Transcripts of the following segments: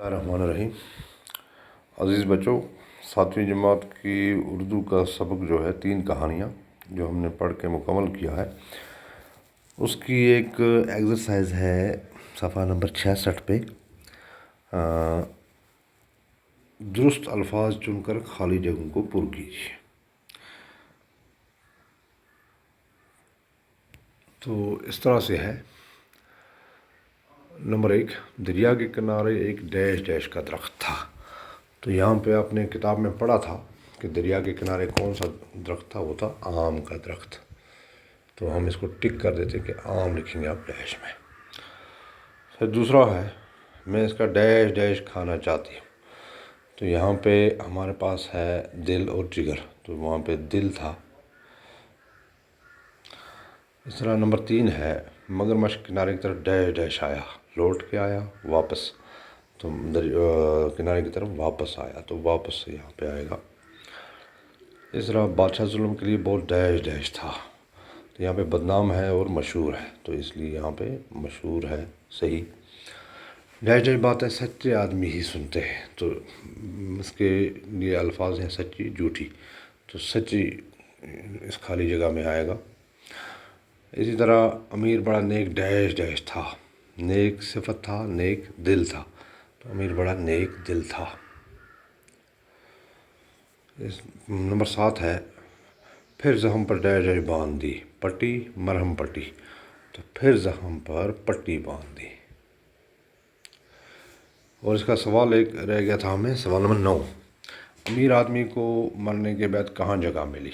الرحمن الرحیم۔ عزیز بچوں، 7ویں جماعت کی اردو کا سبق جو ہے 3 کہانیاں جو ہم نے پڑھ کے مکمل کیا ہے، اس کی ایک ایکسرسائز ہے صفحہ نمبر 66 پہ۔ درست الفاظ چن کر خالی جگہوں کو پر کیجیے۔ تو اس طرح سے ہے۔ نمبر 1، دریا کے کنارے ایک ڈیش ڈیش کا درخت تھا۔ تو یہاں پہ آپ نے کتاب میں پڑھا تھا کہ دریا کے کنارے کون سا درخت تھا، وہ تھا آم کا درخت۔ تو ہم اس کو ٹک کر دیتے کہ آم لکھیں گے آپ ڈیش میں۔ پھر دوسرا ہے، میں اس کا ڈیش ڈیش کھانا چاہتی ہوں۔ تو یہاں پہ ہمارے پاس ہے دل اور جگر، تو وہاں پہ دل تھا۔ اس طرح نمبر 3 ہے، مگرمچھ کنارے کی طرف ڈیش ڈیش آیا، لوٹ کے آیا واپس، تو کنارے کی طرف واپس آیا، تو واپس سے یہاں پہ آئے گا۔ اس طرح بادشاہ ظلم کے لیے بہت ڈیش ڈیش تھا، تو یہاں پہ بدنام ہے اور مشہور ہے، تو اس لیے یہاں پہ مشہور ہے صحیح۔ ڈیش ڈیش باتیں سچے آدمی ہی سنتے ہیں، تو اس کے لیے الفاظ ہیں سچی جھوٹی، تو سچی اس خالی جگہ میں آئے گا۔ اسی طرح امیر بڑا نیک ڈیش ڈیش تھا، نیک صفت تھا، نیک دل تھا، تو امیر بڑا نیک دل تھا۔ نمبر 7 ہے، پھر زخم پر ڈیش ڈیش باندھ دی، پٹی مرہم پٹی، تو پھر زخم پر پٹی باندھ دی۔ اور اس کا سوال ایک رہ گیا تھا ہمیں، سوال نمبر 9، امیر آدمی کو مرنے کے بعد کہاں جگہ ملی؟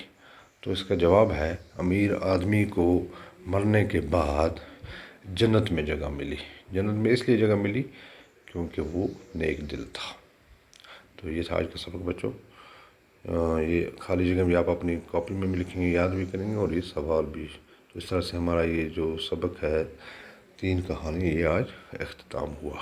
تو اس کا جواب ہے، امیر آدمی کو مرنے کے بعد جنت میں جگہ ملی۔ جنت میں اس لیے جگہ ملی کیونکہ وہ نیک دل تھا۔ تو یہ تھا آج کا سبق بچوں۔ یہ خالی جگہ بھی آپ اپنی کاپی میں بھی لکھیں گے، یاد بھی کریں گے، اور یہ سوال بھی۔ تو اس طرح سے ہمارا یہ جو سبق ہے 3 کہانی، یہ آج اختتام ہوا۔